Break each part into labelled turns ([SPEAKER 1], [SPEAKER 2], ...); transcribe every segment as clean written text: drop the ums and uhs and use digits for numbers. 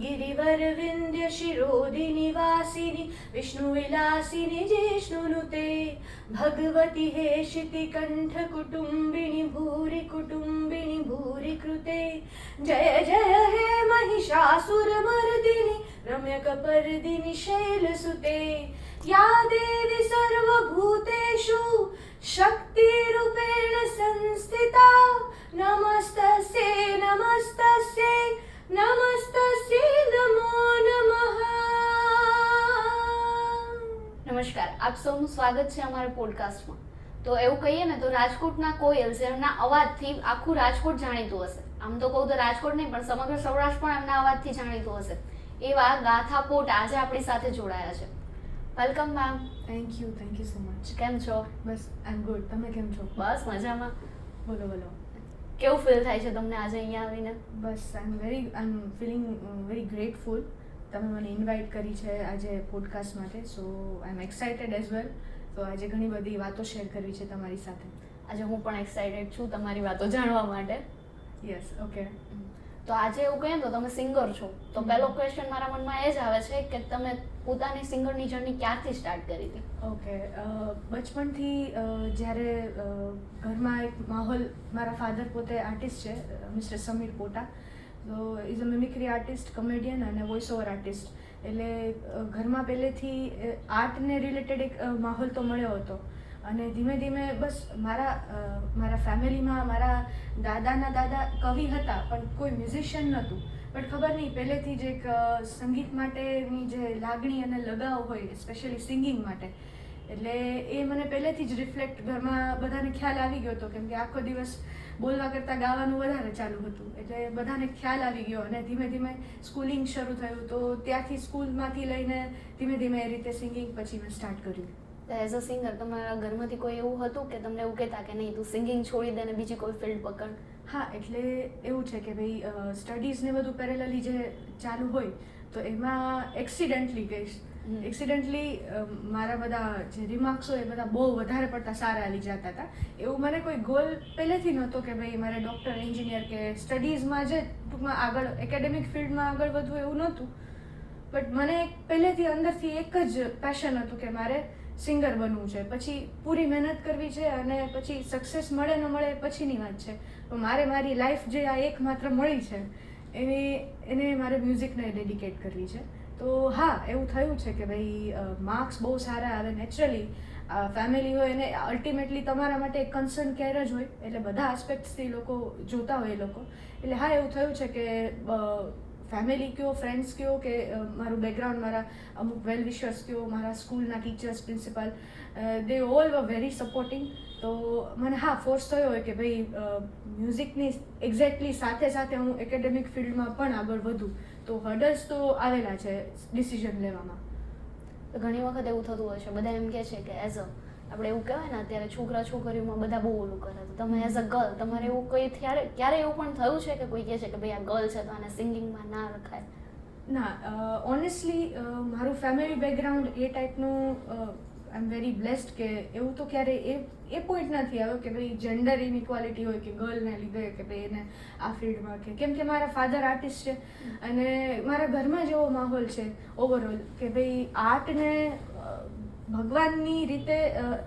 [SPEAKER 1] गिरिवर विंध्य शिरोधिनि वासिनि विष्णुविलासिनि जिष्णुनुते भगवति हेशिति कंठ कुटुंबिनि भूरि कृते जय जय हे महिषासुरमर्दिनि रम्यकपर्दिनि शैलसुते या देवी सर्वभूतेषु शक्तिरूपेण संस्थिता नमस्तस्यै नमस्तस्यै नमस्तस्यै नमो नमः। નમસ્કાર, આપ સૌનું સ્વાગત છે અમારા પોડકાસ્ટમાં. તો એવું કહીએ ને તો રાજકોટના કોયલ એમના અવાજથી આખું રાજકોટ જાણીતું હશે. આમ તો કહું તો રાજકોટ નહીં પણ સમગ્ર સૌરાષ્ટ્ર પણ એમના અવાજથી જાણીતું હશે. એવા ગાથા પોટ આજે આપણી સાથે જોડાયા છે. Welcome ma'am.
[SPEAKER 2] Thank you so much.
[SPEAKER 1] કેમ છો?
[SPEAKER 2] બસ આઈ એમ ગુડ. તમે કેમ છો?
[SPEAKER 1] બસ મજામાં.
[SPEAKER 2] બોલો.
[SPEAKER 1] કેવું ફીલ થાય છે તમને આજે અહીંયા આવીને?
[SPEAKER 2] બસ આઈ એમ ફીલિંગ વેરી ગ્રેટફુલ. તમે મને ઇન્વાઇટ કરી છે આજે પોડકાસ્ટ માટે, સો આઈ એમ એક્સાઇટેડ એઝ વેલ. તો આજે ઘણી બધી વાતો શેર કરવી છે તમારી સાથે.
[SPEAKER 1] આજે હું પણ એક્સાઇટેડ છું તમારી વાતો જાણવા માટે.
[SPEAKER 2] Yes, okay.
[SPEAKER 1] તો આજે એવું કહીએ તો તમે સિંગર છો, તો પહેલો ક્વેશ્ચન મારા મનમાં એ જ આવે છે કે તમે પોતાની સિંગરની જર્ની ક્યારથી સ્ટાર્ટ કરી હતી?
[SPEAKER 2] ઓકે, બચપણથી જ્યારે ઘરમાં એક માહોલ, મારા ફાધર પોતે આર્ટિસ્ટ છે, મિસ્ટર સમીર પોટા. તો is a mimicry artist, comedian અને વોઇસ ઓવર આર્ટિસ્ટ. એટલે ઘરમાં પહેલેથી આર્ટને રિલેટેડ એક માહોલ તો મળ્યો હતો. અને ધીમે ધીમે બસ મારા ફેમિલીમાં મારા દાદાના દાદા કવિ હતા પણ કોઈ મ્યુઝિશિયન નહોતું. બટ ખબર નહીં, પહેલેથી જ એક સંગીત માટેની જે લાગણી અને લગાવ હોય, સ્પેશિયલી સિંગિંગ માટે, એટલે એ મને પહેલેથી જ રિફ્લેક્ટ ઘરમાં બધાને ખ્યાલ આવી ગયો હતો. કેમ કે આખો દિવસ બોલવા કરતાં ગાવાનું વધારે ચાલુ હતું, એટલે બધાને ખ્યાલ આવી ગયો. અને ધીમે ધીમે સ્કૂલિંગ શરૂ થયું, તો ત્યાંથી સ્કૂલમાંથી લઈને ધીમે ધીમે એ રીતે સિંગિંગ પછી મેં સ્ટાર્ટ કર્યું.
[SPEAKER 1] એઝ અ સિંગર તમારા ઘરમાંથી કોઈ એવું હતું કે તમને એવું કહેતા કે નહીં તું સિંગિંગ છોડી દે ને બીજી કોઈ ફિલ્ડ પકડ?
[SPEAKER 2] હા, એટલે એવું છે કે ભાઈ સ્ટડીઝ ને બધું પેરેલલી જે ચાલુ હોય તો એમાં એક્સિડન્ટલી મારા બધા જે રિમાર્ક્સ હોય એ બધા બહુ વધારે પડતા સારા આવી જતા હતા. એવું મને કોઈ ગોલ પહેલેથી નહોતો કે ભાઈ મારે ડૉક્ટર, એન્જિનિયર કે સ્ટડીઝમાં જે ટૂંકમાં આગળ એકેડેમિક ફિલ્ડમાં આગળ વધવું એવું નહોતું. બટ મને પહેલેથી અંદરથી એક જ પેશન હતું કે મારે સિંગર બનવું છે. પછી પૂરી મહેનત કરવી છે અને પછી સક્સેસ મળે ન મળે પછીની વાત છે. પણ મારે મારી લાઈફ જે આ એકમાત્ર મળી છે એને મારે મ્યુઝિકને ડેડિકેટ કરવી છે. તો હા, એવું થયું છે કે ભાઈ માર્ક્સ બહુ સારા આવે, નેચરલી ફેમિલી હોય અને અલ્ટિમેટલી તમારા માટે એક કન્સર્ન કેર જ હોય, એટલે બધા આસ્પેક્ટ્સથી લોકો જોતા હોય એ લોકો. એટલે હા, એવું થયું છે કે ફેમિલી કયો, ફ્રેન્ડ્સ કયો કે મારું બેકગ્રાઉન્ડ, મારા અમુક વેલ વિશર્સ કયો, મારા સ્કૂલના teachers, principal, they all were very supporting. તો મને હા ફોર્સ થયો હોય કે ભાઈ મ્યુઝિકની એક્ઝેક્ટલી સાથે સાથે હું એકેડેમિક ફિલ્ડમાં પણ આગળ વધું. તો હર્ડલ્સ તો આવેલા છે ડિસિઝન લેવામાં.
[SPEAKER 1] તો ઘણી વખત એવું થતું હોય છે, બધા એમ કહે છે કે એઝ અ આપણે એવું કહેવાય ને અત્યારે છોકરા છોકરીઓમાં બધા બહુ ઓલું કરે છે. તમે એઝ અ ગર્લ તમારે એવું કોઈ ક્યારે એવું પણ થયું છે કે કોઈ કહે છે કે ભાઈ આ ગર્લ છે તો આને સિંગિંગમાં ના રખાય?
[SPEAKER 2] ના, ઓનેસ્ટલી મારું ફેમિલી બેકગ્રાઉન્ડ એ ટાઈપનું, આઈ એમ વેરી બ્લેસ્ડ કે એવું તો ક્યારે એ પોઈન્ટ નથી આવ્યો કે ભાઈ જેન્ડર ઇનઇક્વાલિટી હોય કે ગર્લને લીધે કે ભાઈ એને આ ફિલ્ડમાં કે. કેમ કે મારા ફાધર આર્ટિસ્ટ છે અને મારા ઘરમાં જેવો માહોલ છે ઓવરઓલ કે ભાઈ આર્ટને ભગવાનની રીતે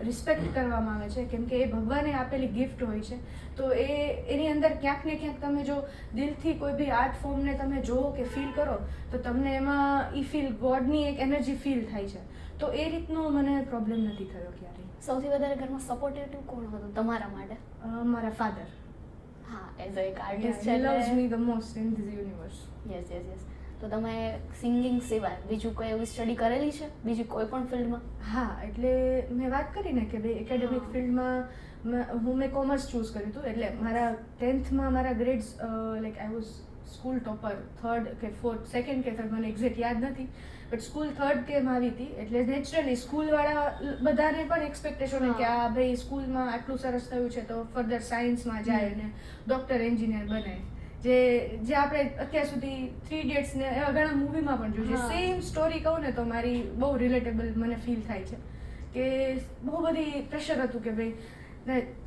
[SPEAKER 2] રિસ્પેક્ટ કરવામાં આવે છે. કેમ કે એ ભગવાને આપેલી ગિફ્ટ હોય છે. તો એની અંદર ક્યાંક ને ક્યાંક તમે જો દિલથી કોઈ બી આર્ટ ફોર્મને તમે જુઓ કે ફીલ કરો તો તમને એમાં ગોડની એક એનર્જી ફીલ થાય છે. તો એ રીતનો મને પ્રોબ્લેમ નથી થયો ક્યારેય.
[SPEAKER 1] સૌથી વધારે ઘરમાં સપોર્ટિવ કોણ હતું તમારા માટે?
[SPEAKER 2] મારા ફાધર.
[SPEAKER 1] હા, એઝ અ એક આર્ટિસ્ટ છે.
[SPEAKER 2] He loves me the most in this universe.
[SPEAKER 1] Yes. તો તમે સિંગિંગ સિવાય બીજું કોઈ એવી સ્ટડી કરેલી છે બીજી કોઈ પણ ફિલ્ડમાં?
[SPEAKER 2] હા, એટલે મેં વાત કરી ને કે ભાઈ એકેડેમિક ફિલ્ડમાં મેં કોમર્સ ચૂઝ કર્યું હતું. એટલે મારા 10th મારા grades like I was school topper, 3rd કે 4th, 2nd કે 3rd મને એક્ઝેક્ટ યાદ નથી, બટ સ્કૂલ 3rd કેમ આવી હતી. એટલે નેચરલી સ્કૂલવાળા બધાને પણ એક્સપેક્ટેશન હોય કે આ ભાઈ સ્કૂલમાં આટલું સરસ થયું છે તો ફર્ધર સાયન્સમાં જાય અને ડૉક્ટર, એન્જિનિયર બને. જે આપણે અત્યાર સુધી 3 Idiots ને એવા ઘણા મૂવીમાં પણ જોયું છે. સેમ સ્ટોરી કહું ને તો મારી બહુ રિલેટેબલ મને ફીલ થાય છે કે બહુ બધી પ્રેશર હતું કે ભાઈ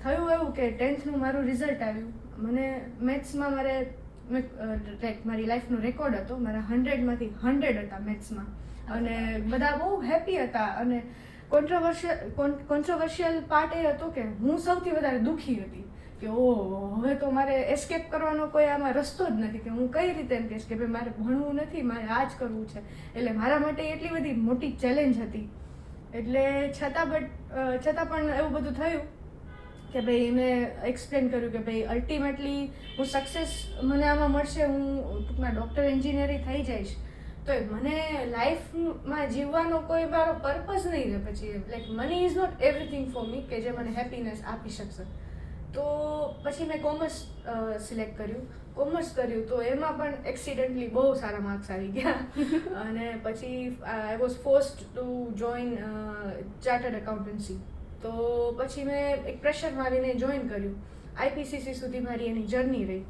[SPEAKER 2] થયું એવું કે 10th મારું રિઝલ્ટ આવ્યું, મને મેથ્સમાં મારે મારી લાઈફનો રેકોર્ડ હતો. મારા 100માંથી 100 હતા મેથ્સમાં અને બધા બહુ હેપી હતા. અને કોન્ટ્રોવર્શિયલ પાર્ટ એ હતો કે હું સૌથી વધારે દુઃખી હતી કે હવે તો મારે એસ્કેપ કરવાનો કોઈ આમાં રસ્તો જ નથી, કે હું કઈ રીતે એમ કહીશ કે ભાઈ મારે ભણવું નથી, મારે આ જ કરવું છે. એટલે મારા માટે એટલી બધી મોટી ચેલેન્જ હતી. એટલે છતાં પણ એવું બધું થયું કે ભાઈ મેં એક્સપ્લેન કર્યું કે ભાઈ અલ્ટિમેટલી હું સક્સેસ મને આમાં મળશે, હું ટૂંકમાં ડૉક્ટર એન્જિનિયરિંગ થઈ જઈશ, તો મને લાઈફમાં જીવવાનો કોઈ મારો પર્પઝ નહીં રહે પછી. Like money is not everything for me કે જે મને હેપીનેસ આપી શકશે. તો પછી મેં કોમર્સ સિલેક્ટ કર્યું. તો એમાં પણ એક્સિડન્ટલી બહુ સારા માર્ક્સ આવી ગયા અને પછી I was forced to join chartered accountancy. તો પછી મેં એક પ્રેશરમાં આવીને જોઈન કર્યું. IPCC સુધી મારી એની જર્ની રહી.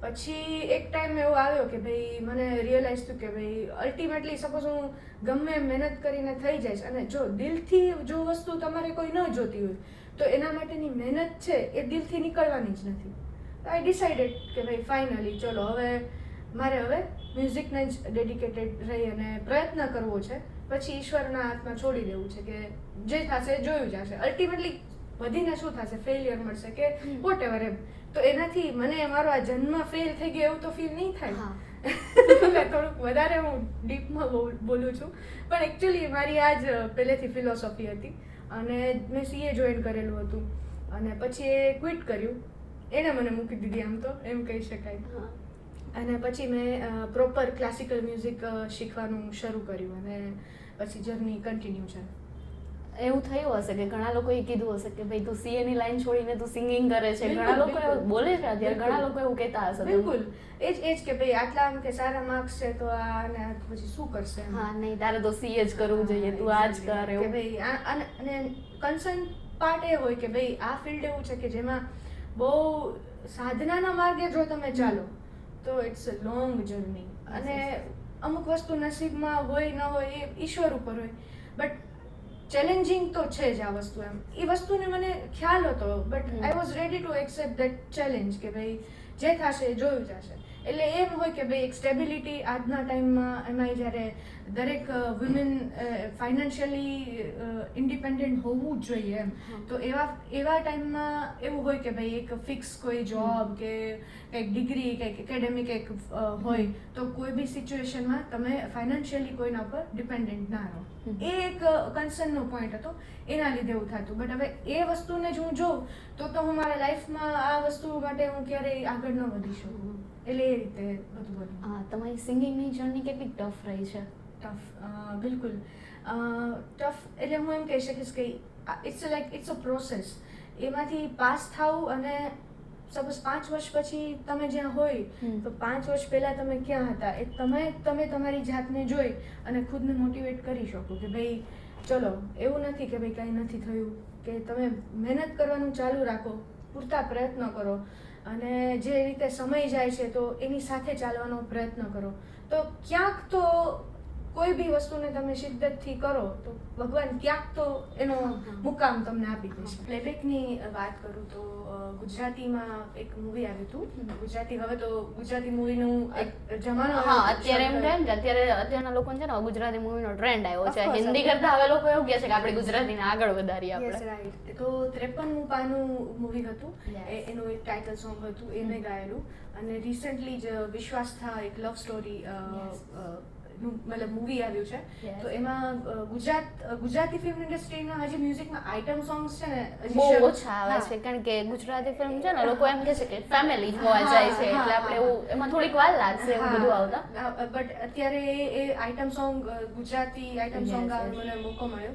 [SPEAKER 2] પછી એક ટાઈમ એવો આવ્યો કે ભાઈ મને રિયલાઇઝ થયું કે ભાઈ અલ્ટિમેટલી સપોઝ હું ગમે મહેનત કરીને થઈ જઈશ અને જો દિલથી જો વસ્તુ તમારે કોઈ ન જોતી હોય તો એના માટેની મહેનત છે એ દિલથી નીકળવાની જ નથી. આઈ ડિસાઇડેડ કે ભાઈ ફાઇનલી ચલો મારે મ્યુઝિકને જ ડેડિકેટેડ રહી અને પ્રયત્ન કરવો છે. પછી ઈશ્વરના હાથમાં છોડી દેવું છે કે જે થશે જોયું જશે. અલ્ટિમેટલી વધીને શું થશે, ફેલિયર મળશે કે વોટ એવર એમ. તો એનાથી મને મારો આ જન્મ ફેલ થઈ ગયો એવું તો ફીલ નહીં થાય. થોડુંક વધારે હું ડીપમાં બોલું છું, પણ એકચ્યુઅલી મારી આ જ પહેલેથી ફિલોસોફી હતી. અને મેં CA જોઈન કરેલું હતું અને પછી એ ક્વિટ કર્યું. એને મને મૂકી દીધી આમ તો એમ કહી શકાય. અને પછી મેં પ્રોપર ક્લાસિકલ મ્યુઝિક શીખવાનું શરૂ કર્યું અને પછી જર્ની કન્ટિન્યુ છે.
[SPEAKER 1] એવું થયું હશે કે ઘણા લોકોએ કીધું હશે કે ભાઈ તું CA ની લાઈન છોડીને તું સિંગિંગ કરે છે, ઘણા લોકો એવું બોલે છે અત્યારે, ઘણા લોકો એવું કહેતા હશે.
[SPEAKER 2] બિલકુલ એ જ કે ભાઈ આટલા આમ કે સારા માર્ક્સ છે તો આ પછી શું કરશે.
[SPEAKER 1] હા નહીં, તારે તો CA જ કરવું જોઈએ, તું આ જ કર એવું.
[SPEAKER 2] કે ભાઈ અને કન્સર્ન પાર્ટ એ હોય કે ભાઈ આ ફિલ્ડ એવું છે કે જેમાં બહુ સાધનાના માર્ગે જો તમે ચાલો તો ઇટ્સ અ લોંગ જર્ની. અને અમુક વસ્તુ નસીબમાં હોય ન હોય એ ઈશ્વર ઉપર હોય, બટ ચેલેન્જિંગ તો છે જ આ વસ્તુ. એમ એ વસ્તુને મને ખ્યાલ હતો, but I was ready to accept that challenge કે ભાઈ જે થશે એ જોયું જશે. એટલે એમ હોય કે ભાઈ એક સ્ટેબિલિટી આજના ટાઈમમાં, એમાં જ્યારે દરેક વુમેન ફાઇનાન્શિયલી ઇન્ડિપેન્ડન્ટ હોવું જ જોઈએ એમ. તો એવા ટાઈમમાં એવું હોય કે ભાઈ એક ફિક્સ કોઈ જોબ કે કંઈક ડિગ્રી કંઈક એકેડેમિક એક હોય તો કોઈ બી સિચ્યુએશનમાં તમે ફાઇનાન્શિયલી કોઈના પર ડિપેન્ડન્ટ ના રહો. એ એક કન્સર્નનો પોઈન્ટ હતો, એના લીધે એવું થતું. બટ હવે એ વસ્તુને જ હું જોઉં તો હું મારા લાઈફમાં આ વસ્તુ માટે હું ક્યારેય આગળ ન વધી શકું. એટલે એ રીતે બધું બન્યું.
[SPEAKER 1] હા, તમારી સિંગિંગની જર્ની કેટલી ટફ રહી છે?
[SPEAKER 2] ટફ, બિલકુલ ટફ. એટલે હું એમ કહી શકીશ કે ઇટ્સ અ પ્રોસેસ. એમાંથી પાસ થવું અને સપોઝ 5 વર્ષ પછી તમે જ્યાં હોય તો 5 વર્ષ પહેલા તમે ક્યાં હતા એ તમે તમારી જાતને જોઈ અને ખુદને મોટિવેટ કરી શકો કે ભાઈ ચલો એવું નથી કે ભાઈ કાંઈ નથી થયું, કે તમે મહેનત કરવાનું ચાલુ રાખો, પૂરતા પ્રયત્નો કરો અને જે રીતે સમય જાય છે તો એની સાથે ચાલવાનો પ્રયત્ન કરો. તો ક્યાંક તો કોઈ બી વસ્તુને તમે શિદ્દતથી કરો તો ભગવાન ક્યાંક તો એનો મુકામ તમને આપી દેશે. પ્લેબેકની વાત કરું તો ગુજરાતીમાં એક મૂવી આવ્યું હતું. હવે તો ગુજરાતી મૂવીનું એક જમાનો.
[SPEAKER 1] હા, અત્યારે એમ કહે ને કે અત્યારના લોકોને છે ને ગુજરાતી મૂવીનો ટ્રેન્ડ આવ્યો છે. હિન્દી કરતા હવે લોકો એવું કહે છે કે આપણે ગુજરાતીને આગળ વધારીએ આપણે.
[SPEAKER 2] રાઈટ. તો 53મું પાનું મૂવી હતું, એનું એક ટાઇટલ સોંગ હતું, એ મેં ગાયેલું. અને રિસેન્ટલી જ વિશ્વાસ એક લવ સ્ટોરી મતલબ મૂવી આવ્યું છે. તો એમાં ગુજરાતી ફિલ્મ ઇન્ડસ્ટ્રીના હજી મ્યુઝિકમાં આઇટમ સોંગ્સ છે ને
[SPEAKER 1] બહુ ઓછા આવે છે, કારણ કે ગુજરાતી ફિલ્મ છે ને લોકો એમ કહે છે કે ફેમિલી જોવા જાય છે એટલે આપણે એવું એમાં થોડીક વાર લાગશે એવું બધું આવતા.
[SPEAKER 2] બટ અત્યારે એ item song, Gujarati item song ગાવાનો મને મોકો મળ્યો.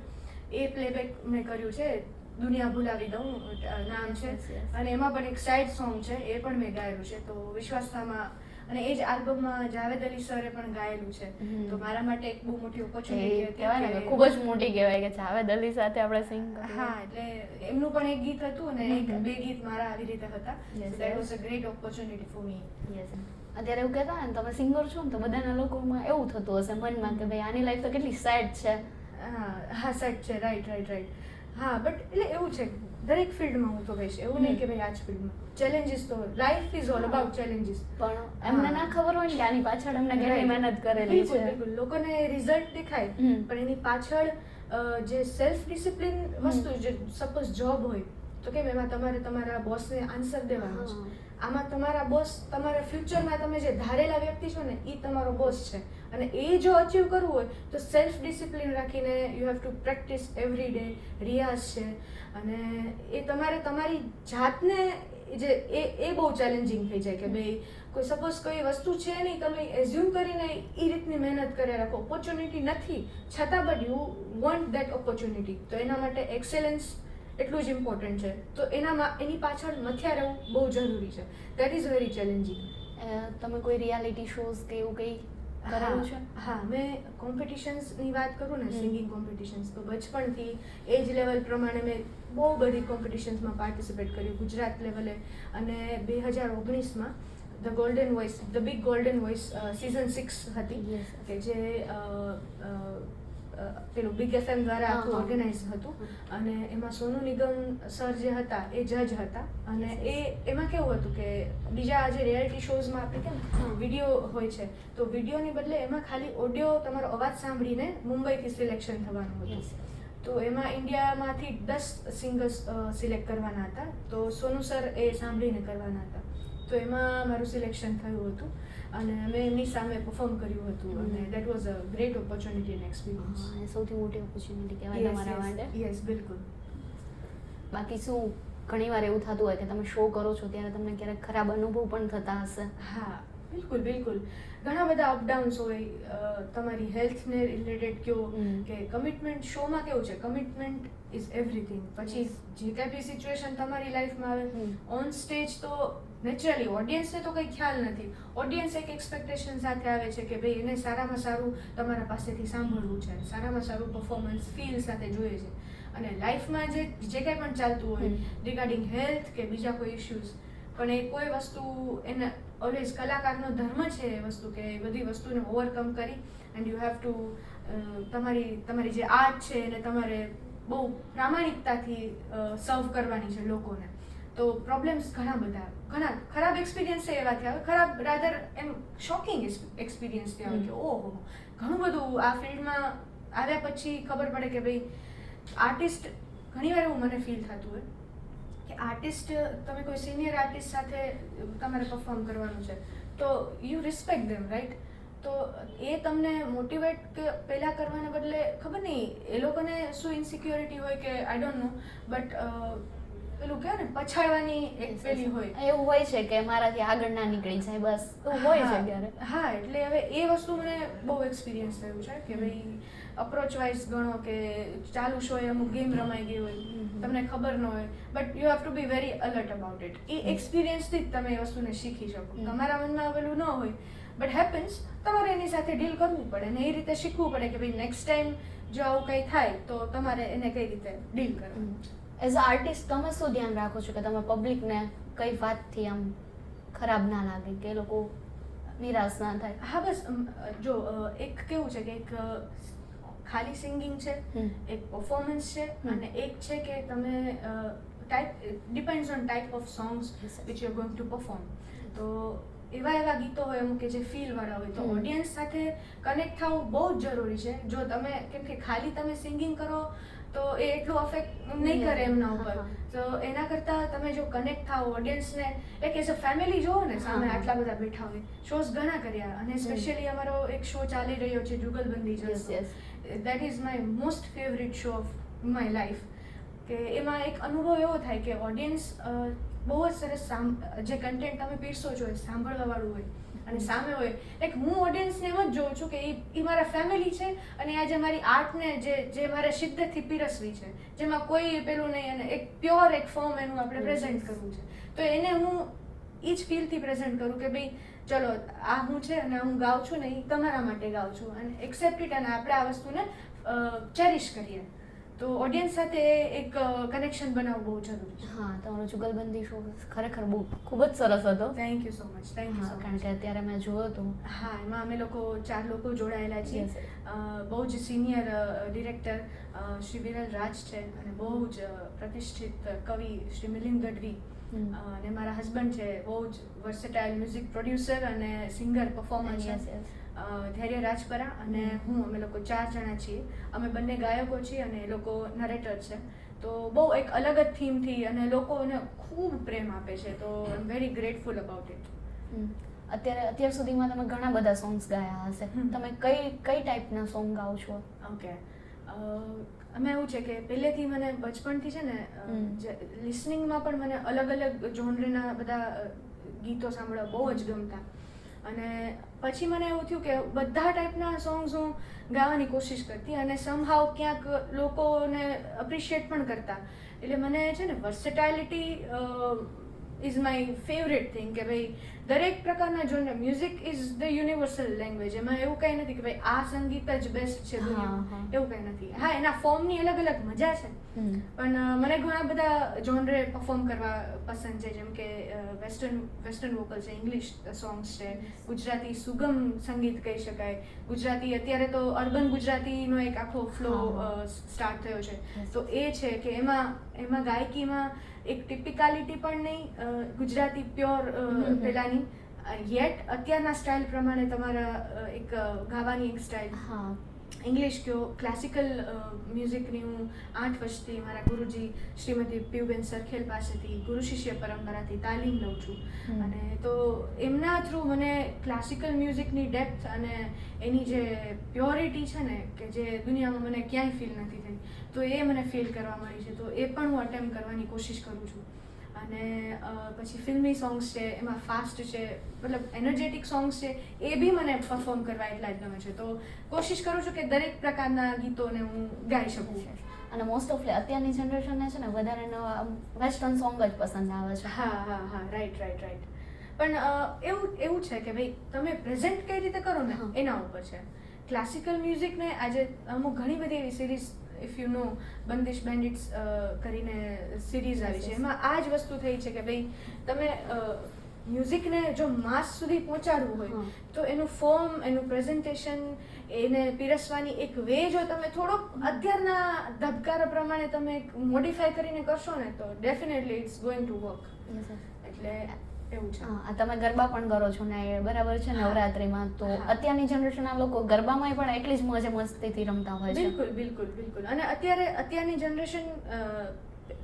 [SPEAKER 2] એ પ્લેબેક મેં કર્યું છે, દુનિયા ભૂલાવી દઉં નામ છે. અને એમાં પણ એક સાઇડ સોંગ છે, એ પણ મેં ગાયેલું છે. તો વિશ્વાસમાં અને એ જ આલ્બમમાં જાવેદ અલી સરે પણ ગાયેલું છે. તો મારા માટે એક બહુ મોટી ઓપોર્ચ્યુનિટી
[SPEAKER 1] કહેવાય ને, ખૂબ જ મોટી કહેવાય કે જાવેદ અલી સાથે આપણે સિંગ કરીએ.
[SPEAKER 2] હા, એટલે એમનું પણ એક ગીત હતું અને એક 2 ગીત મારા આવી રીતે હતા. That was a great opportunity for me.
[SPEAKER 1] અત્યારે એવું કહેતા ને તમે સિંગર છો ને તો બધાના લોકોમાં એવું થતું હશે મનમાં કે ભાઈ આની લાઈફ તો કેટલી સેડ છે.
[SPEAKER 2] હા, સેડ છે. રાઈટ. હા, બટ એટલે એવું છે દરેક ફિલ્ડમાં હું તો કહીશ, એવું નહીં કે ભાઈ આ જ ફિલ્ડમાં ચેલેન્જીસ તો life is all about challenges.
[SPEAKER 1] પણ એમને ના ખબર હોય ને કે આની પાછળ એમને કેટલી મહેનત કરેલી છે.
[SPEAKER 2] બિલકુલ લોકોને રિઝલ્ટ દેખાય પણ એની પાછળ જે સેલ્ફ ડિસિપ્લિન વસ્તુ, જે સપોઝ જોબ હોય તો કેમ એમાં તમારે તમારા બોસને આન્સર દેવાનો છે. આમાં તમારા બોસ તમારા ફ્યુચરમાં તમે જે ધારેલા વ્યક્તિ છો ને એ તમારો બોસ છે, અને એ જો અચીવ કરવું હોય તો સેલ્ફ ડિસિપ્લિન રાખીને you have to practice every day. રિયાઝ છે, અને એ તમારે તમારી જાતને જે એ બહુ ચેલેન્જિંગ થઈ જાય કે ભાઈ કોઈ સપોઝ કોઈ વસ્તુ છે નહીં, તમે એઝ્યુમ કરીને એ રીતની મહેનત કરે રાખો, ઓપોર્ચ્યુનિટી નથી છતાં but you want that opportunity, તો એના માટે એક્સેલન્સ એટલું જ ઇમ્પોર્ટન્ટ છે. તો એની પાછળ મથ્યા રહેવું બહુ જરૂરી છે. That is very challenging.
[SPEAKER 1] તમે કોઈ રિયાલિટી શોઝ કે એવું કંઈ કરેલું છે?
[SPEAKER 2] હા, મેં કોમ્પિટિશન્સની વાત કરું ને, સિંગિંગ કોમ્પિટિશન્સ, તો બચપણથી એજ લેવલ પ્રમાણે મેં બહુ બધી કોમ્પિટિશન્સમાં પાર્ટિસિપેટ કર્યું ગુજરાત લેવલે. અને 2019માં the golden voice, the big golden voice season 6 હતી, કે જે પેલું બિગ FM દ્વારા આખું ઓર્ગેનાઇઝ હતું. અને એમાં સોનુ નિગમ સર જે હતા એ જજ હતા. અને એમાં કેવું હતું કે બીજા જે રિયાલિટી શોઝમાં આપણે કેમ વિડીયો હોય છે, તો વિડીયોની બદલે એમાં ખાલી ઓડિયો, તમારો અવાજ સાંભળીને મુંબઈથી સિલેક્શન થવાનું હતું. તો એમાં ઇન્ડિયામાંથી 10 સિંગર્સ સિલેક્ટ કરવાના હતા, તો સોનુ સર એ સાંભળીને કરવાના હતા. તો એમાં મારું સિલેક્શન થયું હતું અને મેં એમની સામે પરફોર્મ કર્યું હતું, અને that was a great opportunity and experience.
[SPEAKER 1] સૌથી મોટી ઓપોર્ચ્યુનિટી કહેવાય તમારા માટે.
[SPEAKER 2] યસ, બિલકુલ.
[SPEAKER 1] બાકી શું ઘણીવાર એવું થતું હોય કે તમે શો કરો છો ત્યારે તમને ક્યારેક ખરાબ અનુભવ પણ થતા હશે?
[SPEAKER 2] હા, બિલકુલ બિલકુલ. ઘણા બધા અપડાઉન્સ હોય, તમારી હેલ્થને રિલેટેડ કયો કે કમિટમેન્ટ. શોમાં કેવું છે, કમિટમેન્ટ ઇઝ એવરીથિંગ. પછી જે કાંઈ બી સિચ્યુએશન તમારી લાઈફમાં આવે ઓન સ્ટેજ, તો નેચરલી ઓડિયન્સને તો કંઈ ખ્યાલ નથી. ઓડિયન્સ એક એક્સપેક્ટેશન સાથે આવે છે કે ભાઈ એને સારામાં સારું તમારા પાસેથી સાંભળવું છે, સારામાં સારું પરફોર્મન્સ ફીલ સાથે જોઈએ છે. અને લાઈફમાં જે કાંઈ પણ ચાલતું હોય રિગાર્ડિંગ હેલ્થ કે બીજા કોઈ ઇશ્યુઝ, પણ એ કોઈ વસ્તુ એને ઓલવેઝ કલાકારનો ધર્મ છે એ વસ્તુ, કે એ બધી વસ્તુને ઓવરકમ કરી એન્ડ યુ હેવ ટુ તમારી જે આર્ટ છે એને તમારે બહુ પ્રામાણિકતાથી સર્વ કરવાની છે લોકોને. તો પ્રોબ્લેમ્સ ઘણા ખરાબ એક્સપિરિયન્સ એવા થયા, ખરાબ રાધર એમ શોકિંગ એક્સપિરિયન્સ થયા કે ઓહો, ઘણું બધું આ ફિલ્ડમાં આવ્યા પછી ખબર પડે કે ભાઈ આર્ટિસ્ટ, ઘણીવાર એવું મને ફીલ થતું હોય કે આર્ટિસ્ટ, તમે કોઈ સિનિયર આર્ટિસ્ટ સાથે તમારે પરફોર્મ કરવાનું છે તો યુ રિસ્પેક્ટ ધેમ, રાઈટ? તો એ તમને મોટિવેટ કે પહેલાં કરવાને બદલે ખબર નહીં એ લોકોને શું ઇન્સિક્યોરિટી હોય કે આઈ ડોન્ટ નો, બટ પેલું કહેવાય ને પછાડવાની એક પેલી હોય,
[SPEAKER 1] એવું હોય છે કે મારાથી આગળ ના નીકળી જાય, બસ એવું હોય છે ક્યારે.
[SPEAKER 2] હા, એટલે હવે એ વસ્તુ મને બહુ એક્સપિરિયન્સ થયું છે કે ભાઈ અપ્રોચ વાઇઝ ગણો કે ચાલુ શો એ અમુક ગેમ રમાઈ ગઈ હોય, તમને ખબર ન હોય, but you have to be very alert about it. એ એક્સપિરિયન્સથી જ તમે એ વસ્તુને શીખી શકો. તમારા મનમાં આવેલું ન હોય બટ હેપન્સ, તમારે એની સાથે ડીલ કરવું પડે ને એ રીતે શીખવું પડે કે ભાઈ નેક્સ્ટ ટાઈમ જો આવું કંઈ થાય તો તમારે એને કઈ રીતે ડીલ કરવું.
[SPEAKER 1] એઝ અ આર્ટિસ્ટ તમે શું ધ્યાન રાખો છો કે તમે પબ્લિકને કઈ વાતથી આમ ખરાબ ના લાગે, કે એ લોકો નિરાશ ના થાય?
[SPEAKER 2] હા, બસ જો એક કેવું છે કે એક ખાલી સિંગિંગ છે, એક પરફોર્મન્સ છે, અને એક છે કે તમે depends on type of songs which you are going to perform. તો એવા ગીતો હોય અમુક કે જે ફીલ વાળા હોય, તો ઓડિયન્સ સાથે કનેક્ટ થવું બહુ જ જરૂરી છે. જો તમે કેમ કે ખાલી તમે સિંગિંગ કરો તો એ એટલું અફેક્ટ નહીં કરે એમના ઉપર. તો એના કરતાં તમે જો કનેક્ટ થાઓ ઓડિયન્સને, એક એઝ અ ફેમિલી જોવો ને, સામે આટલા બધા બેઠા હોય. શોઝ ઘણા કર્યા, અને સ્પેશિયલી અમારો એક શો ચાલી રહ્યો છે Jugalbandi Jalso. That is my most favourite show of my life. કે એમાં એક અનુભવ એવો થાય કે ઓડિયન્સ બહુ જ સરસ જે કન્ટેન્ટ તમે પીરસો છો એ સાંભળવા વાળું હોય, અને સામે હોય લાઈક હું ઓડિયન્સને એમ જ જોઉં છું કે એ મારા ફેમિલી છે, અને આજે મારી આર્ટને જે મારે શિદ્દતથી પીરસવી છે, જેમાં કોઈ પેલું નહીં, અને એક પ્યોર એક ફોર્મ એનું આપણે પ્રેઝન્ટ કરવું છે. તો એને હું એ જ ફીલથી પ્રેઝન્ટ કરું કે ભાઈ ચલો આ હું છે અને હું ગાઉં છું ને એ તમારા માટે ગાઉં છું, અને એક્સેપ્ટ ઇટ, અને આપણે આ વસ્તુને ચેરિશ કરીએ. તો ઓડિયન્સ સાથે એક કનેક્શન બનાવવું બહુ જરૂરી છે.
[SPEAKER 1] હા, તમારો જુગલબંધી શો ખરેખર ખૂબ જ સરસ હતો.
[SPEAKER 2] Thank you so much.
[SPEAKER 1] કારણ કે અત્યારે મેં જોયો હતો.
[SPEAKER 2] હા, એમાં અમે લોકો 4 લોકો જોડાયેલા છીએ.
[SPEAKER 1] Yes.
[SPEAKER 2] બહુ જ સિનિયર ડિરેક્ટર શ્રી વિરલ રાજ છે અને બહુ જ પ્રતિષ્ઠિત કવિ શ્રી મિલિંદ ગઢવી અને મારા હસબન્ડ છે, બહુ જ વર્સેટાઇલ મ્યુઝિક પ્રોડ્યુસર અને સિંગર પરફોર્મર છે,
[SPEAKER 1] Yes, yes.
[SPEAKER 2] ધૈર્ય રાજપરા અને હું. અમે લોકો 4 જણા છીએ. અમે બંને ગાયકો છીએ અને એ લોકો નરેટર છે. તો બહુ એક અલગ જ થીમથી અને લોકોને ખૂબ પ્રેમ આપે છે. તો I am very grateful about it.
[SPEAKER 1] અત્યાર સુધીમાં તમે ઘણા બધા સોંગ્સ ગાયા હશે. તમે કઈ ટાઈપના સોંગ ગાઓ છો?
[SPEAKER 2] ઓકે, અમે એવું છે કે પહેલેથી મને બચપણથી છે ને લિસનિંગમાં પણ મને અલગ અલગ જોનરના બધા ગીતો સાંભળવા બહુ જ ગમતા. અને પછી મને એવું થયું કે બધા ટાઈપના સોંગ્સ હું ગાવાની કોશિશ કરતી અને સમહાવ ક્યાંક લોકોને અપ્રિશિએટ પણ કરતા. એટલે મને છે ને વર્સેટાઇલિટી ઇઝ માય ફેવરેટ થિંગ કે ભાઈ દરેક પ્રકારના genre. Music is the universal language. એમાં એવું કંઈ નથી કે ભાઈ આ સંગીત જ બેસ્ટ છે દુનિયામાં, એવું કંઈ નથી. હા, એના ફોર્મની અલગ અલગ મજા છે, પણ મને ઘણા બધા જોનરે પરફોર્મ કરવા પસંદ છે. જેમ કે વેસ્ટર્ન વોકલ છે, ઇંગ્લિશ સોંગ્સ છે, ગુજરાતી સુગમ સંગીત કહી શકાય, ગુજરાતી અત્યારે તો અર્બન ગુજરાતીનો એક આખો ફ્લો સ્ટાર્ટ થયો છે. તો એ છે કે એમાં ગાયકીમાં એક ટિપિકાલિટી પણ નહીં, ગુજરાતી પ્યોર પેલાની, યેટ અત્યારના સ્ટાઇલ પ્રમાણે તમારા એક ગાવાની એક સ્ટાઇલ. ઇંગ્લિશ કયો, ક્લાસિકલ મ્યુઝિકની હું 8 વર્ષથી મારા ગુરુજી શ્રીમતી પીયુબેન સરખેલ પાસેથી ગુરુ શિષ્ય પરંપરાથી તાલીમ લઉં છું. અને તો એમના થ્રુ મને ક્લાસિકલ મ્યુઝિકની ડેપ્થ અને એની જે પ્યોરિટી છે ને કે જે દુનિયામાં મને ક્યાંય ફીલ નથી થઈ, તો એ મને ફીલ કરવા મળી છે. તો એ પણ હું અટેમ્પ કરવાની કોશિશ કરું છું. અને પછી ફિલ્મી સોંગ્સ છે, એમાં ફાસ્ટ છે, મતલબ એનર્જેટિક સોંગ્સ છે, એ બી મને પરફોર્મ કરવા એટલા જ ગમે છે. તો કોશિશ કરું છું કે દરેક પ્રકારના ગીતોને હું ગાઈ શકું.
[SPEAKER 1] અને મોસ્ટ ઓફલી અત્યારની જનરેશનને છે ને વધારે વેસ્ટર્ન સોંગ જ પસંદ આવે છે.
[SPEAKER 2] હા, રાઈટ. પણ એવું છે કે ભાઈ તમે પ્રેઝન્ટ કઈ રીતે કરો ને એના ઉપર છે. ક્લાસિકલ મ્યુઝિકને આજે અમુક ઘણી બધી એવી series, if you know, Bandish bandits કરીને સિરીઝ આવી છે, એમાં આ જ વસ્તુ થઈ છે કે ભાઈ તમે મ્યુઝિકને જો માસ સુધી પહોંચાડવું હોય તો એનું ફોર્મ, એનું પ્રેઝન્ટેશન, એને પીરસવાની એક વે જો તમે થોડોક અત્યારના ધબકારા પ્રમાણે તમે મોડિફાય કરીને કરશો ને તો definitely it's going to work. એટલે એવું છે.
[SPEAKER 1] તમે ગરબા પણ કરો છો ને, બરાબર છે, નવરાત્રીમાં. તો અત્યારની જનરેશનના લોકો ગરબામાં પણ એટલી જ મોજે મસ્તીથી રમતા હોય છે.
[SPEAKER 2] બિલકુલ. અને અત્યારની જનરેશન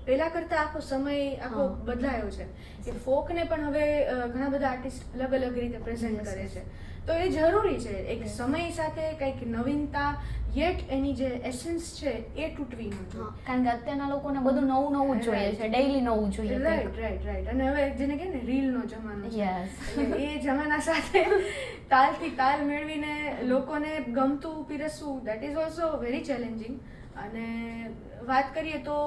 [SPEAKER 2] પહેલા કરતા આખો સમય આખો બદલાયો છે કે ફોકને પણ હવે ઘણા બધા આર્ટિસ્ટ અલગ અલગ રીતે પ્રેઝન્ટ કરે છે. તો એ જરૂરી છે. એક સમય સાથે કંઈક નવીનતા, યેટ એની જે એસેન્સ છે એ તૂટવી ન જોઈએ.
[SPEAKER 1] કારણ કે અત્યારના લોકોને બધું નવું જ જોઈએ છે, ડેઈલી નવું જોઈએ.
[SPEAKER 2] રાઈટ. અને હવે જેને કહે ને રીલનો જમાનો છે,
[SPEAKER 1] યસ,
[SPEAKER 2] એ જમાના સાથે તાલથી તાલ મેળવીને લોકોને ગમતું પીરસવું, that is also very challenging. અને વાત કરીએ તો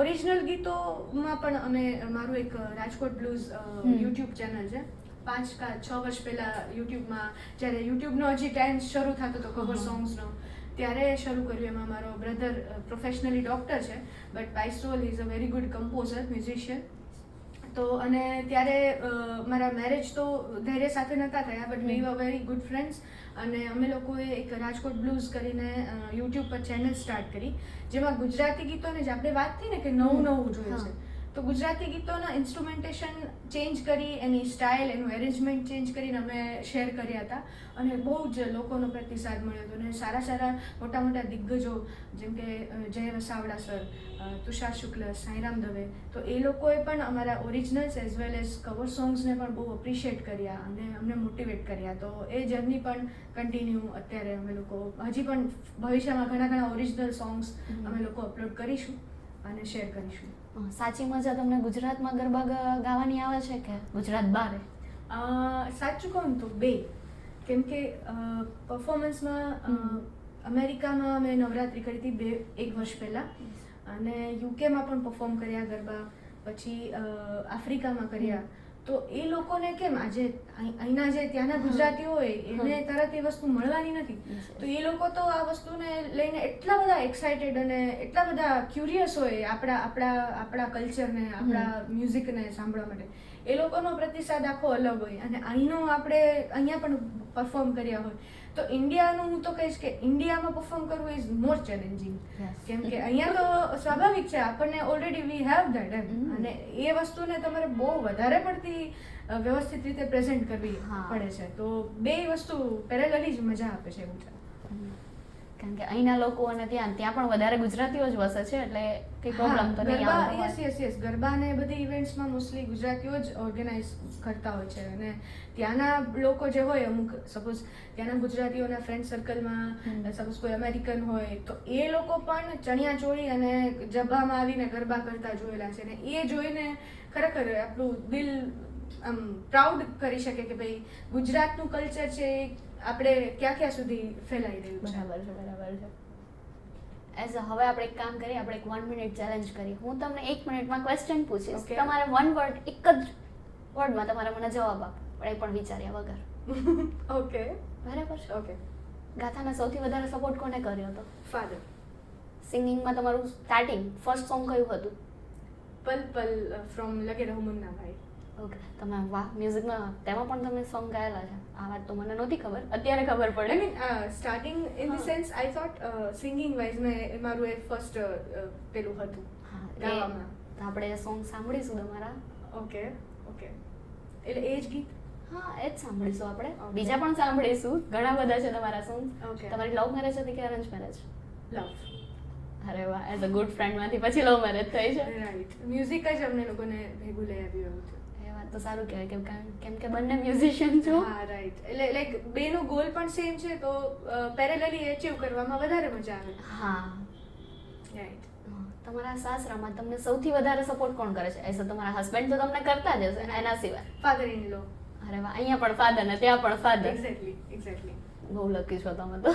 [SPEAKER 2] ઓરિજિનલ ગીતોમાં પણ અમે, મારું એક રાજકોટ બ્લુઝ યુટ્યુબ ચેનલ છે. 5 કે 6 વર્ષ પહેલા યુટ્યુબમાં, જ્યારે યુટ્યુબનો હજી ટાઈમ શરૂ થતો હતો કવર સોંગ્સનો, ત્યારે શરૂ કર્યું. એમાં મારો બ્રધર પ્રોફેશનલી ડૉક્ટર છે, but by soul is a very good composer, musician. તો અને ત્યારે મારા મેરેજ તો ધૈર્ય સાથે નહોતા થયા, but we were very good friends. અને અમે લોકોએ એક રાજકોટ બ્લુઝ કરીને યુટ્યુબ પર ચેનલ સ્ટાર્ટ કરી, જેમાં ગુજરાતી ગીતોને જ આપણે વાત થઈ ને કે નવું જોઈએ છે, તો ગુજરાતી ગીતોના ઇન્સ્ટ્રુમેન્ટેશન ચેન્જ કરી, એની સ્ટાઇલ, એનું એરેન્જમેન્ટ ચેન્જ કરીને અમે શેર કર્યા હતા. અને બહુ જ લોકોનો પ્રતિસાદ મળ્યો હતો. અને સારા મોટા દિગ્ગજો જેમ કે જય વસાવડા સર, તુષાર શુક્લ, સાંઈરામ દવે, તો એ લોકોએ પણ અમારા ઓરિજિનલ્સ એઝ વેલ એઝ કવર સોંગ્સને પણ બહુ અપ્રિશિએટ કર્યા અને અમને મોટિવેટ કર્યા. તો એ જર્ની પણ કન્ટિન્યુ અત્યારે અમે લોકો હજી પણ ભવિષ્યમાં ઘણા ઓરિજિનલ સોંગ્સ અમે લોકો અપલોડ કરીશું અને શેર કરીશું.
[SPEAKER 1] સાચી મજા તમને ગુજરાતમાં ગરબા ગાવાની આવે છે કે ગુજરાત બહાર?
[SPEAKER 2] સાચું કહું તો બે. કેમ કે પરફોર્મન્સમાં અમેરિકામાં મેં નવરાત્રી કરી હતી 1 વર્ષ પહેલાં, અને યુકેમાં પણ પરફોર્મ કર્યા ગરબા, પછી આફ્રિકામાં કર્યા, તો એ લોકોને કેમ આજે અહીંના જે ત્યાંના ગુજરાતીઓ હોય એને તરત એ વસ્તુ મળવાની નથી. તો એ લોકો તો આ વસ્તુને લઈને એટલા બધા એક્સાઇટેડ અને એટલા બધા ક્યુરિયસ હોય આપણા કલ્ચરને, આપણા મ્યુઝિકને સાંભળવા માટે. એ લોકોનો પ્રતિસાદ આખો અલગ હોય. અને અહીંનો આપણે અહીંયા પણ પરફોર્મ કર્યા હોય તો ઇન્ડિયાનું હું તો કહીશ કે ઇન્ડિયામાં પરફોર્મ કરવું ઇઝ મોર ચેલેન્જિંગ. કેમ કે અહીંયા તો સ્વાભાવિક છે, આપણને ઓલરેડી વી હેવ ધેટ એમ. અને એ વસ્તુને તમારે બહુ વધારે પડતી વ્યવસ્થિત રીતે પ્રેઝન્ટ કરવી પડે છે. તો બે વસ્તુ પેરેલલી જ મજા આપે છે એવું છે.
[SPEAKER 1] કારણ કે અહીંના લોકો અને ત્યાં પણ વધારે ગુજરાતીઓ જ વસે છે, એટલે કઈ પ્રોબ્લેમ તો નહીં આવે.
[SPEAKER 2] યસ ગરબા ને બધી ઇવેન્ટ્સમાં મોસ્ટલી ગુજરાતીઓ જ ઓર્ગેનાઇઝ કરતા હોય છે. અને ત્યાંના લોકો જે હોય, અમુક સપોઝ ત્યાંના ગુજરાતીઓના ફ્રેન્ડ સર્કલમાં સપોઝ કોઈ અમેરિકન હોય તો એ લોકો પણ ચણિયા ચોળી અને જબ્બામાં આવીને ગરબા કરતા જોયેલા છે. ને એ જોઈને ખરેખર આપણું દિલ આમ પ્રાઉડ કરી શકે કે ભાઈ ગુજરાતનું કલ્ચર છે આપણે ક્યાં સુધી ફેલાઈ રહ્યું છે.
[SPEAKER 1] બરાબર છે. હવે આપણે એક કામ કરીએ, આપણે એક 1 મિનિટ ચેલેન્જ કરીએ. હું તમને 1 મિનિટમાં ક્વેશ્ચન પૂછીશ, તમારે વન વર્ડ, એક જ વર્ડમાં તમારે મને જવાબ આપો, પણ એ પણ વિચાર્યા વગર.
[SPEAKER 2] ઓકે,
[SPEAKER 1] બરાબર છે.
[SPEAKER 2] ઓકે.
[SPEAKER 1] ગાથાને સૌથી વધારે સપોર્ટ કોને કર્યો હતો?
[SPEAKER 2] ફાધર.
[SPEAKER 1] સિંગિંગમાં તમારું સ્ટાર્ટિંગ ફર્સ્ટ સોંગ કયું હતું?
[SPEAKER 2] પલ પલ ફ્રોમ લગે રહો મુન્ના ભાઈ.
[SPEAKER 1] ઓકે, તમે વાહ, મ્યુઝિકમાં તેમાં પણ તમે સોંગ ગાયેલા છે. આ વાત તો મને નહોતી ખબર, અત્યારે ખબર પડે.
[SPEAKER 2] I mean starting in the sense I thought singing wise મારું એ ફર્સ્ટ પેલું હતું ગાવામાં.
[SPEAKER 1] તો આપણે સોંગ સાંભળીશું તમારા.
[SPEAKER 2] ઓકે, એટલે એ જ ગીત.
[SPEAKER 1] હા, એ જ સાંભળીશું આપણે. બીજા પણ સાંભળીશું, ઘણા બધા છે તમારા સોંગ. તમારી લવ મેરેજ હતી કે અરેન્જ મેરેજ?
[SPEAKER 2] લવ.
[SPEAKER 1] અરે વાહ, એઝ અ ગુડ ફ્રેન્ડ માંથી પછી લવ મેરેજ થઈ છે.
[SPEAKER 2] રાઈટ. મ્યુઝિક જ અમને લોકોને ભેગું લઈ આવ્યું એવું છે.
[SPEAKER 1] એ વાત તો સારું કહેવાય, કેમ કે બંને મ્યુઝિશિયન છો.
[SPEAKER 2] હા, રાઈટ. એટલે લાઈક બેનો ગોલ પણ સેમ છે, તો પેરેલલી એચીવ કરવામાં વધારે મજા આવે.
[SPEAKER 1] હા,
[SPEAKER 2] રાઈટ.
[SPEAKER 1] તમારા સાસરામાં તમને સૌથી વધારે સપોર્ટ કોણ કરે છે? એઝ તમારા હસબન્ડ તો તમને કરતા જ હશે, એના સિવાય?
[SPEAKER 2] Father in law.
[SPEAKER 1] અરે વાહ, અહીંયા પણ ફાધર ને ત્યાં પણ ફાધર.
[SPEAKER 2] એક્ઝેક્ટલી.
[SPEAKER 1] બહુ લકી છો તમે તો.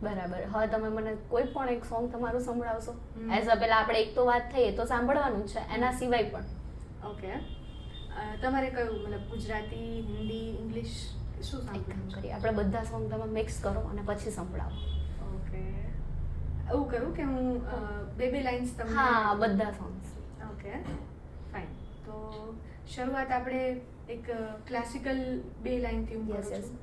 [SPEAKER 1] બરાબર. હવે તમે મને કોઈ પણ એક સોંગ તમારું સંભળાવશો? એઝ અ પેલા આપણે એક તો વાત થઈ, તો સાંભળવાનું જ છે, એના સિવાય પણ.
[SPEAKER 2] ઓકે. તમારે કયું, મતલબ ગુજરાતી, હિન્દી, ઇંગ્લિશ, શું
[SPEAKER 1] એક કામ
[SPEAKER 2] સાંભળવું?
[SPEAKER 1] કરીએ, આપણે બધા સોંગ તમે મિક્સ કરો અને પછી સંભળાવો.
[SPEAKER 2] ઓકે. એવું કરું કે હું બે લાઇન્સ તમને?
[SPEAKER 1] હા, બધા સોંગ્સ.
[SPEAKER 2] Okay, fine. તો શરૂઆત આપણે એક ક્લાસિકલ બે લાઇનથી હું કરું છું.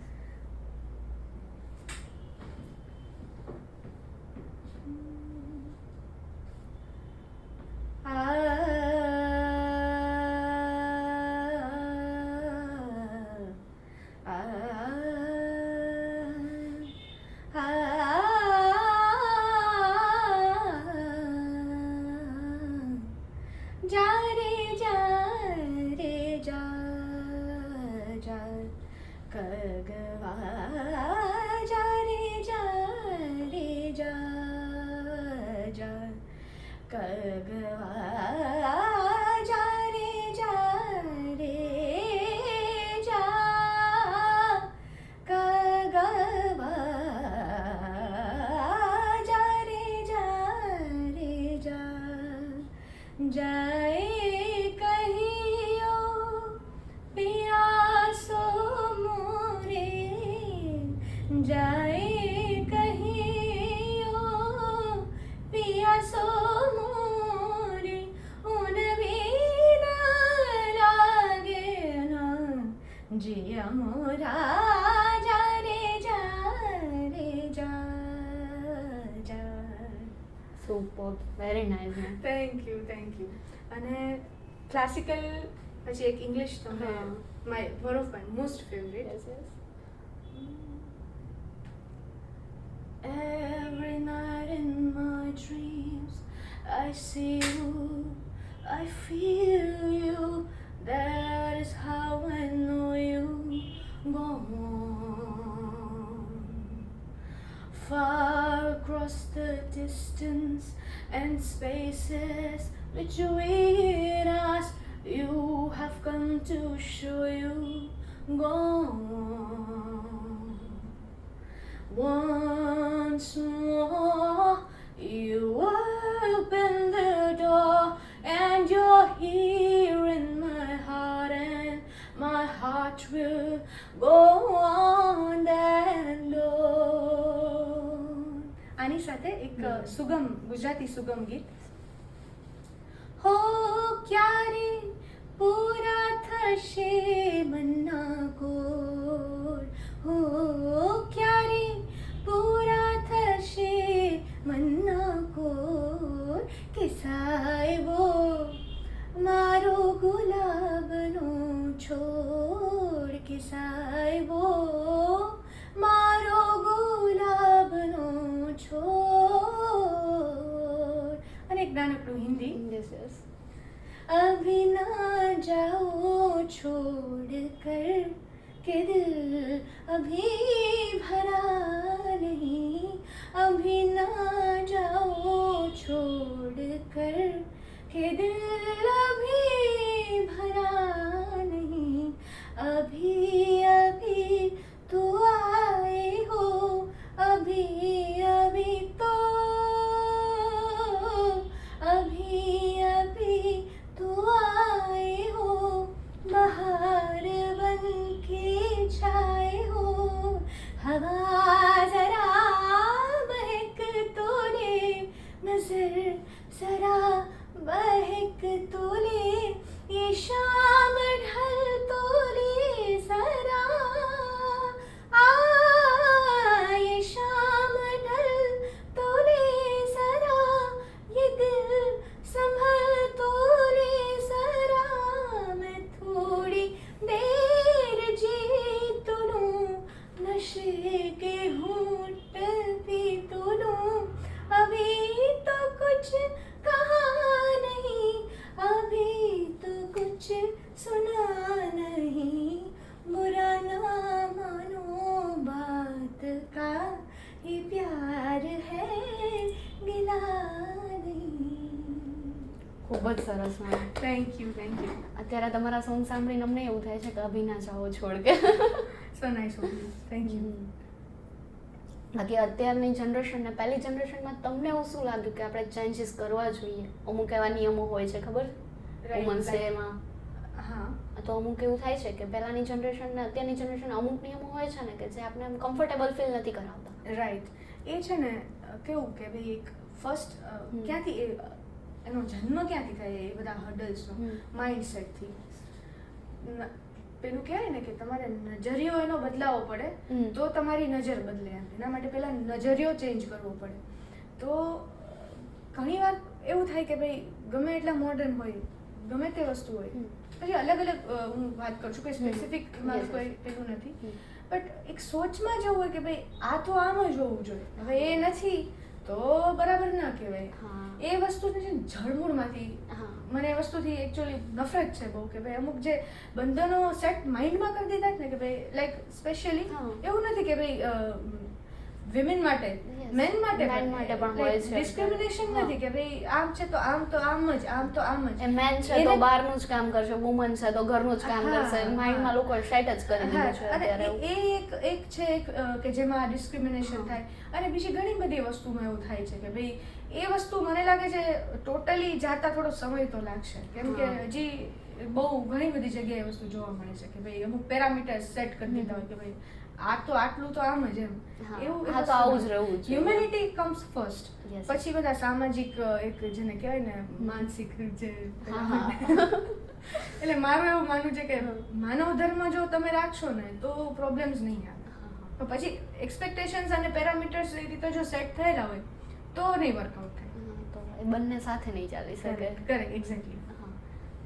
[SPEAKER 1] Super, very nice.
[SPEAKER 2] Thank you. અને ક્લાસિકલ પછી એક ઇંગ્લિશ તમને, my one of my most favourite. Every night in my dreams I see you, I feel you, that is how I know you go on. Far across the distance and spaces between us, you have come to show you go on. Once more, you open the door and you're here much will go on and on. આની સાથે એક સુગમ ગુજરાતી સુગમ ગીત. હો ક્યારે પૂરા થશે મનના કોર, હો ક્યારે પૂરા થશે મનના કોર, કે સાહેબો મારો ગુલાબનો છોડ, કે સાહેબો મારો ગુલાબનો છોડ. અને એક નાનકડું હિન્દી. अभी ना जाओ छोड़ कर के दिल अभी भरा नहीं, अभी ना जाओ छोड़ कर के दिल अभी भरा नहीं, अभी अभी तो आए हो, अभी अभी तो, अभी अभी तो आए हो, बहार बन के छाए हो, हवा जरा महक तो ले, नजर जरा बहक तो ले, ये शाम ढल तो ले जरा, ये शाम ढल तो ले जरा, ये दिल संभल तो ले जरा, मैं थोड़ी देर जी तो लूं, नशे के घूंट पी तो लूं, अभी तो कुछ कहा नहीं, अभी तो कुछ सुना नहीं, बुरा ना मानो बात का, ये प्यार है गिला नहीं.
[SPEAKER 1] ખૂબ જ સરસ મેડમ.
[SPEAKER 2] Thank you.
[SPEAKER 1] અત્યારે તમારા સોંગ સાંભળીને અમને એવું થાય છે કે અભી ના જાઓ છોડ કે.
[SPEAKER 2] સો nice of you. Thank you.
[SPEAKER 1] બાકી અત્યારની જનરેશન ને પહેલી જનરેશનમાં તમને એવું શું લાગ્યું કે આપણે ચેન્જીસ કરવા જોઈએ? અમુક એવા નિયમો હોય છે ખબર વુમન્સ ડેમાં,
[SPEAKER 2] હા,
[SPEAKER 1] તો અમુક એવું થાય છે કે પહેલાની જનરેશન ને અત્યારની જનરેશન અમુક નિયમો હોય છે ને કે જે આપણે એમ કમ્ફર્ટેબલ ફીલ નથી કરાવતા.
[SPEAKER 2] રાઈટ. એ છે ને કેવું કે ભાઈ એક ફર્સ્ટ ક્યાંથી એનો જન્મ ક્યાંથી થાય એ બધા હર્ડલ્સનો માઇન્ડસેટથી. પેલું કહેવાય ને કે તમારે નજરિયો એનો બદલાવવો પડે તો તમારી નજર બદલે. એના માટે પહેલા નજરિયો ચેન્જ કરવો પડે. તો ઘણીવાર એવું થાય કે ભાઈ ગમે એટલા મોડર્ન હોય, ગમે તે વસ્તુ હોય, પછી અલગ અલગ હું વાત કરું છું, કોઈ સ્પેસિફિક મારું કોઈ પેલું નથી, બટ એક સોચમાં જવું હોય કે ભાઈ આ તો આમ જ હોવું જોઈએ, હવે એ નથી તો બરાબર ના કહેવાય. એ વસ્તુને છે ને જળમૂળમાંથી મને એ વસ્તુથી એકચ્યુઅલી નફરત છે બહુ કે ભાઈ અમુક જે બંધનો સેટ માઇન્ડમાં કરી દીધા ને કે ભાઈ લાઈક સ્પેશિયલી એવું નથી કે ભાઈ વિમેન માટે, મેન માટે પણ હોય છે. ડિસ્ક્રિમિનેશન નથી કે ભાઈ આમ છે તો આમ તો આમ જ, આમ તો આમ જ.
[SPEAKER 1] મેન છે તો બહારનું જ કામ કરશે, વુમન છે તો ઘરનું જ કામ કરશે. માઇન્ડમાં લોકો સેટ જ કરી દીધું છે અત્યારે.
[SPEAKER 2] એ એક છે કે જેમાં ડિસ્ક્રિમિનેશન થાય. અને બીજી ઘણી બધી વસ્તુમાં એવું થાય છે કે ભાઈ એ વસ્તુ મને લાગે છે ટોટલી જાતા થોડો સમય તો લાગશે, કેમ કે હજી બહુ ઘણી બધી જગ્યાએ વસ્તુ જોવા મળે છે કે ભાઈ અમુક પેરામીટર્સ સેટ કરી દીધા હોય કે ભાઈ આ તો આટલું તો આમ જ એમ. એવું
[SPEAKER 1] આ તો આવું જ રહેવું છે.
[SPEAKER 2] હ્યુમેનિટી કમ્સ ફર્સ્ટ, પછી બધા સામાજિક એક જેને કહેવાય ને માનસિક જે એટલે મારું એવું માનવું છે કે માનવ ધર્મ જો તમે રાખશો ને તો પ્રોબ્લેમ્સ નહીં આવે. પછી એક્સપેક્ટેશન્સ અને પેરામીટર્સ એ રીતે જો સેટ થયેલા હોય તો નહીં વર્કઆઉટ થાય.
[SPEAKER 1] તો એ બંને સાથે નહીં ચાલી શકે.
[SPEAKER 2] Correct, exactly.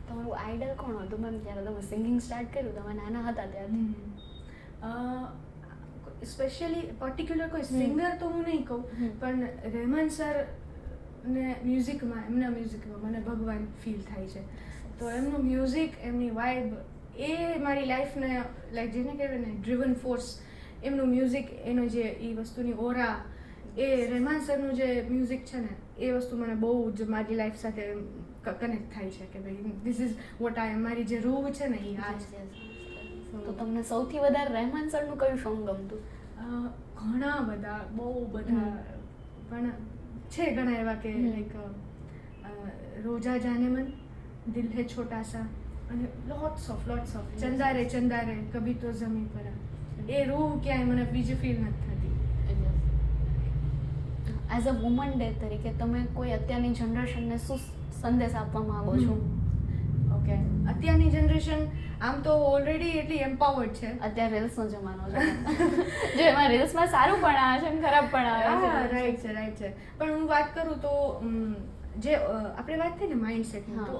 [SPEAKER 1] તમારું આઈડલ કોણ હતું મેમ જ્યારે તમે સિંગિંગ સ્ટાર્ટ કર્યું તમે નાના હતા ત્યારથી?
[SPEAKER 2] સ્પેશિયલી પર્ટિક્યુલર કોઈ સિંગર તો હું નહીં કહું, પણ રહેમાન સર ને મ્યુઝિકમાં, એમના મ્યુઝિકમાં મને ભગવાન ફીલ થાય છે. તો એમનું મ્યુઝિક, એમની વાઇબ એ મારી લાઈફને લાઈક જેને કહેવાય ને ડ્રિવન ફોર્સ, એમનું મ્યુઝિક, એનો જે એ વસ્તુની ઓરા, એ રહેમાન સરનું જે મ્યુઝિક છે ને એ વસ્તુ મને બહુ જ મારી લાઈફ સાથે કનેક્ટ થાય છે કે ભાઈ ધીસ ઇઝ વોટ આઈ એમ. મારી જે રૂહ છે ને એ આ છે.
[SPEAKER 1] તો તમને સૌથી વધારે રહેમાન સરનું કયું સોંગ ગમતું?
[SPEAKER 2] ઘણા બધા, બહુ બધા, પણ છે ઘણા એવા કે લાઈક રોજા જાને મન, દિલ હે છોટા સા, અને લોટ્સ ઓફ ચંદા રે કભી તો જમી પર એ રૂહ ક્યાંય મને બીજી ફીલ નથી થતી.
[SPEAKER 1] એઝ અ વુમન ડે તરીકે તમે કોઈ અત્યારની જનરેશનને શું સંદેશ આપવા માંગો છો?
[SPEAKER 2] ઓકે, અત્યારની જનરેશન આમ તો ઓલરેડી એટલી એમ્પાવર્ડ છે.
[SPEAKER 1] અત્યારે રીલ્સનો જમાનો છે જો એમાં રીલ્સમાં સારું પણ આવે છે અને ખરાબ પણ આવે છે.
[SPEAKER 2] રાઈટ છે. પણ હું વાત કરું તો જે આપણે વાત થઈ ને માઇન્ડસેટની, તો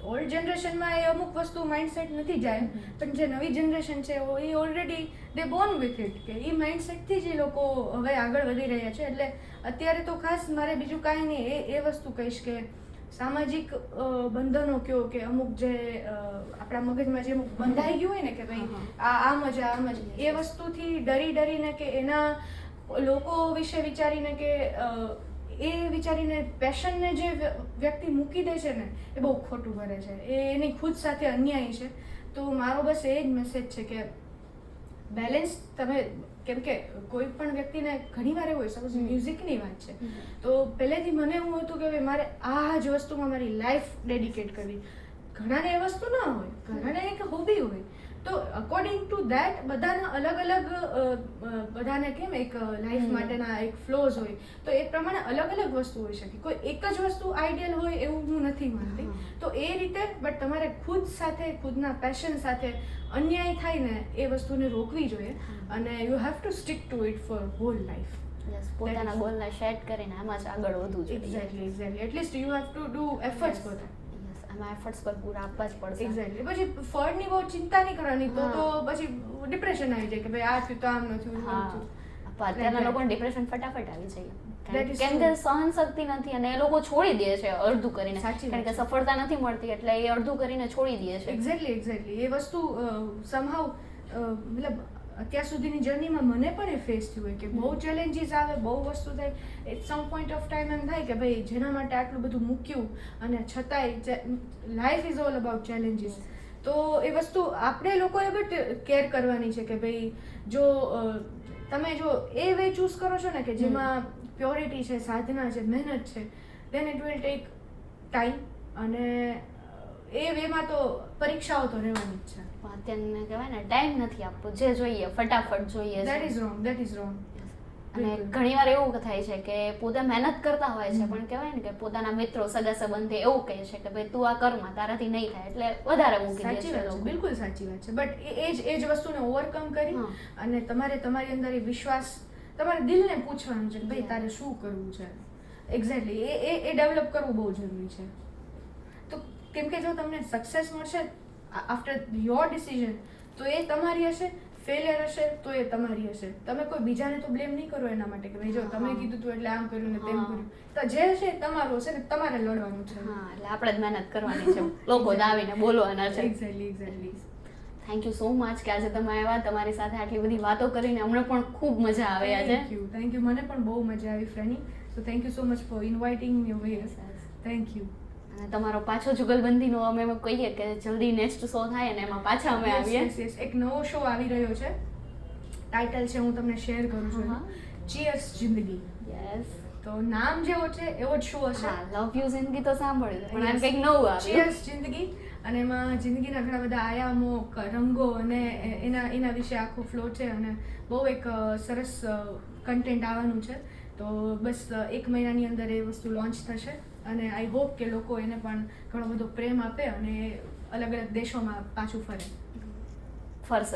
[SPEAKER 2] ઓલ્ડ જનરેશનમાં એ અમુક વસ્તુ માઇન્ડસેટ નથી જાય, પણ જે નવી જનરેશન છે એ already they born with it, કે એ માઇન્ડસેટથી જ એ લોકો હવે આગળ વધી રહ્યા છે. એટલે અત્યારે તો ખાસ મારે બીજું કાંઈ નહીં, એ વસ્તુ કહીશ કે સામાજિક બંધનો કયો કે અમુક જે આપણા મગજમાં જે અમુક બંધાઈ ગયું હોય ને કે ભાઈ આમ જ એ વસ્તુથી ડરીને કે એના લોકો વિશે વિચારીને કે એ વિચારીને પેશનને જે વ્યક્તિ મૂકી દે છે ને એ બહુ ખોટું કરે છે, એ એની ખુદ સાથે અન્યાય છે. તો મારો બસ એ જ મેસેજ છે કે બેલેન્સ તમે, કેમ કે કોઈ પણ વ્યક્તિને ઘણી વાર એવું હોય, સપોઝ મ્યુઝિકની વાત છે તો પહેલેથી મને એવું હતું કે ભાઈ મારે આ જ વસ્તુમાં મારી લાઈફ ડેડિકેટ કરવી. ઘણાને એ વસ્તુ ના હોય, ઘણાને એક હોબી હોય, તો અકોર્ડિંગ ટુ દેટ બધાના અલગ બધાને કેમ એક લાઈફ માટેના એક ફ્લોઝ હોય, તો એ પ્રમાણે અલગ વસ્તુ હોઈ શકે. કોઈ એક જ વસ્તુ આઈડિયલ હોય એવું હું નથી માનતી. તો એ રીતે બટ તમારે ખુદ સાથે, ખુદના પેશન સાથે અન્યાય થાય ને એ વસ્તુને રોકવી જોઈએ, અને you have to stick to it for whole life.
[SPEAKER 1] પોતાના ગોલને સેટ કરીને આમાં જ આગળ વધવું જોઈએ.
[SPEAKER 2] Exactly. At least you have to do efforts for that.
[SPEAKER 1] આમાં એફર્ટ્સ પર પૂરા આપવા જ પડશે.
[SPEAKER 2] એક્ઝેક્ટલી. પછી ફળની બહુ ચિંતા નહીં કરવાની, તો પછી ડિપ્રેશન આવી જાય કે ભાઈ આ થયું તો આમ ન થયું.
[SPEAKER 1] અત્યારના લોકોને ડિપ્રેશન ફટાફટ આવી જાય, કેમ કે સહન શક્તિ નથી અને એ લોકો છોડી દે છે અડધું કરીને, કારણ કે સફળતા નથી મળતી એટલે એ અડધું કરીને છોડી દે છે.
[SPEAKER 2] એક્ઝેક્ટલી. એ વસ્તુ સમહાવ મતલબ અત્યાર સુધીની જર્નીમાં મને પણ એ ફેસ થયું હોય કે બહુ ચેલેન્જીસ આવે, બહુ વસ્તુ થાય, at some point of time એમ થાય કે ભાઈ જેના માટે આટલું બધું મૂક્યું અને છતાંય life is all about challenges. તો એ વસ્તુ આપણે લોકોએ બટ કેર કરવાની છે કે ભાઈ જો તમે જો એ વે ચૂઝ કરો છો ને કે જેમાં પ્યોરિટી છે, સાધના છે, મહેનત છે, then it will take time, અને એ વેમાં તો પરીક્ષાઓ તો રહેવાની જ છે.
[SPEAKER 1] અત્યારને કહેવાય ને ટાઈમ નથી આપવો, જે જોઈએ ફટાફટ જોઈએ.
[SPEAKER 2] That is wrong.
[SPEAKER 1] અને ઘણીવાર એવું થાય છે કે પોતે મહેનત કરતા હોય છે પણ કહેવાય ને કે પોતાના મિત્રો, સગા સંબંધી એવું કહે છે કે ભાઈ તું આ કરમાં, તારાથી નહીં થાય, એટલે વધારે મૂકી દે છે લોકો.
[SPEAKER 2] બિલકુલ સાચી વાત છે. બટ એ જ વસ્તુને ઓવરકમ કરી અને તમારે તમારી અંદર એ વિશ્વાસ, તમારે દિલને પૂછવાનું છે કે ભાઈ તારે શું કરવું છે. એક્ઝેક્ટલી. એ ડેવલપ કરવું બહુ જરૂરી છે. તો કેમ કે જો તમને સક્સેસ મળશે આફ્ટર યોર ડિસિઝન, તો એ તમારી હશે. ફેલિયર હશે તો એ તમારી હશે. તમે કોઈ બીજાને તો બ્લેમ નહીં કરો એના માટે કે ભાઈ જો તમે કીધું તું એટલે આમ કર્યું ને તેમ કર્યું. તો જે હશે એ તમારું હશે ને તમારે લડવાનું છે.
[SPEAKER 1] એટલે આપણે જ મહેનત કરવાની છે, લોકો દાવીને બોલવાના છે.
[SPEAKER 2] Exactly.
[SPEAKER 1] Thank you so much કે આજે તમે આવ્યા, તમારી સાથે આટલી બધી વાતો કરીને અમને પણ ખૂબ મજા આવે આજે.
[SPEAKER 2] Thank you. મને પણ બહુ મજા આવી Freny. So thank you so much for inviting me over. Thank you.
[SPEAKER 1] અને તમારો પાછો જુગલબંધીનો અમે કહીએ કે જલ્દી નેક્સ્ટ શો થાય ને એમાં પાછા અમે આવીએ.
[SPEAKER 2] એક નવો શો આવી રહ્યો છે, ટાઇટલ છે હું તમને શેર કરું છું, ચીયર્સ જિંદગી. તો નામ જેવો છે એવો જ શો હશે.
[SPEAKER 1] લવ યુ જિંદગી તો સાંભળ્યું પણ આમ કંઈક નવું આવ્યું,
[SPEAKER 2] ચીયર્સ જિંદગી. અને એમાં જિંદગીના ઘણા બધા આયામો, રંગો અને એના વિશે આખો ફ્લો છે, અને બહુ એક સરસ કન્ટેન્ટ આવવાનું છે. તો બસ 1 મહિનાની અંદર એ વસ્તુ લોન્ચ થશે, અને આઈ હોપ કે લોકો એને પણ ઘણો બધો પ્રેમ આપે અને અલગ દેશોમાં પાછું
[SPEAKER 1] ફરશે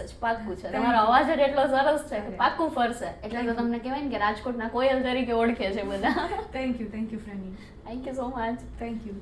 [SPEAKER 1] જ. પાક્કું છે. તમારો અવાજ જ એટલો સરસ છે કે પાક્કું ફરશે. એટલે તો તમને કહેવાય ને કે રાજકોટના કોયલ તરીકે ઓળખે છે બધા.
[SPEAKER 2] Thank you Frendy.
[SPEAKER 1] Thank you so much.
[SPEAKER 2] Thank you.